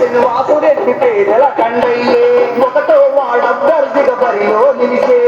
శ్రీనివాసురెడ్డి పేదల కండయ్యే ఒకటో వాడభ్యర్థిగా బరిలో నిలిచే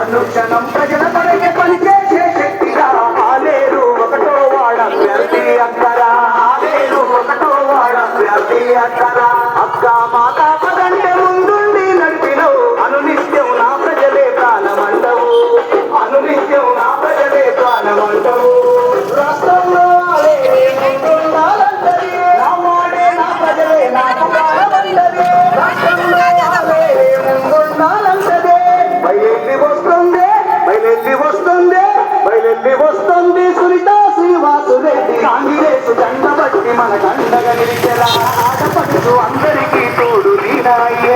అనుక్షణం ప్రజల కొరకే పనిచేసే శక్తిగా ఆలేరు ఒకటో వాడభ్యర్థి అక్కరా ఆలేరు ఒకటో వాడభ్యర్థి అక్కరా అక్క మాతా పదంటే ముందుండి నడిపిలో అనునిత్యం నా ప్రజలే ప్రాణమంటవు అనునిత్యం నా ప్రజలే ప్రాణమంటవు రాష్ట్రంలో ముందుండాలంటది నా వాడే నా ప్రజలే నాకు ప్రాణమంటది రాష్ట్రంలో ముందుండాలంటదే బయలుదేరి వస్తుంది బయలుదేరి వస్తుంది బయలుదేరి వస్తుంది సునీత శ్రీనివాసురెడ్డి కాంగ్రెస్ దండ బట్టి మన కండగా నిలిచెలా ఆడపడుతూ అందరికీ తోడు నీడాయే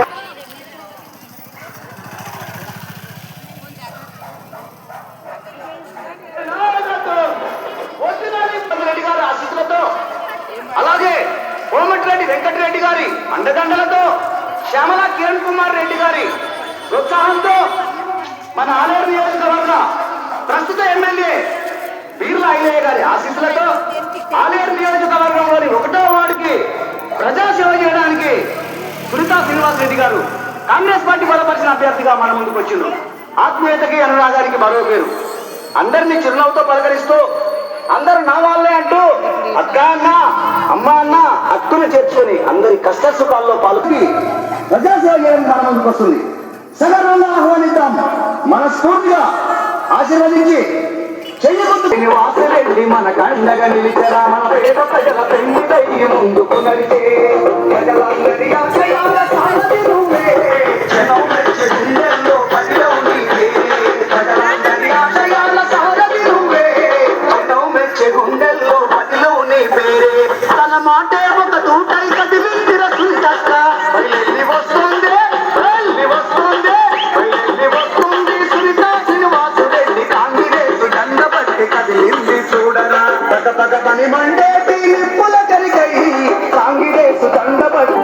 రెడ్డి గారి ఆశీస్సులతో అలాగే కోమటిరెడ్డి వెంకటరెడ్డి గారి అండదండలతో శ్యామల కిరణ్ కుమార్ రెడ్డి గారి ప్రోత్సాహంతో మన ఆలేరు నియోజకవర్గ ప్రస్తుత ఎమ్మెల్యే వీర్ల ఐలయ్య గారి ఆశీస్సులతో ఆలేరు నియోజకవర్గంలోని ఒకటో వార్డుకి ప్రజాసేవ చేయడానికి సునీతా శ్రీనివాసరెడ్డి గారు కాంగ్రెస్ పార్టీ బలపరిచిన అభ్యర్థిగా మన ముందుకు వచ్చిండ్రు. ఆత్మీయతకి అనురాగానికి మరో పేరు. అందరినీ చిరునవ్వుతో పలకరిస్తూ అందరూ నా వాళ్ళే అంటూ అక్క అన్న అమ్మ అన్న అక్కును చేర్చుకొని అందరి కష్ట సుఖాల్లో పాల్గొని ప్రజాసేవ చేయడానికి మన ముందుకు వస్తుంది. సగర్వంగా ఆహ్వానిద్దాం. మనస్ఫూర్తిగా ఆశీర్వదించి శ్రీనివాసరెడ్డి మన కండగా నిలిచరా మన పేద ప్రజల పెళ్లిదై ముందుకు నడిచే ప్రజలందరి ఆశయాల సారథి నువ్వే జనం మెచ్చే గుండెల్లో పదిలవు నీవే ప్రజలందరి ఆశయాల సారథి నువ్వే జనం మెచ్చే గుండెల్లో పదిలవు నీ పేరే తన మాటే ఒక తూటై కదిలిందిర సుందక్క వెళ్ళి వస్తుంది వెళ్ళి వస్తుంది వెళ్ళి వస్తుంది సునీతా శ్రీనివాసురెడ్డి కాంగ్రెస్ దండ బట్టి కదిలింది చూడరా పగ పగ పని మండేటి నిప్పుల కరిగై కాంగ్రెస్ దండ బట్టి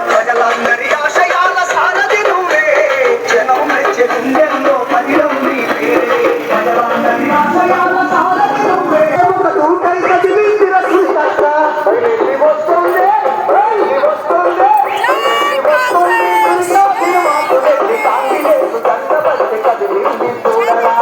ప్రజలందరి ఆశయాల సారథి నువ్వే జనం మెచ్చే గుండెల్లో పదిలం నీవే ప్రజలందరి ఆశయాల సారథి నువ్వే ఒక తూటై కదిలిందిర సుందక్క వెళ్ళి వస్తుంది వెళ్ళి వస్తుంది వెళ్ళి వస్తుంది శ్రీనివాసురెడ్డి కాంగ్రెస్ దండ బట్టి కదిలింది చూడరా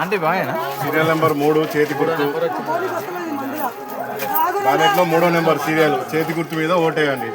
అంటే బాగా సీరియల్ నెంబర్ 3 చేతి గుర్తు దానిలో 3వ నెంబర్ సీరియల్ చేతి గుర్తు మీద ఓటేయండి.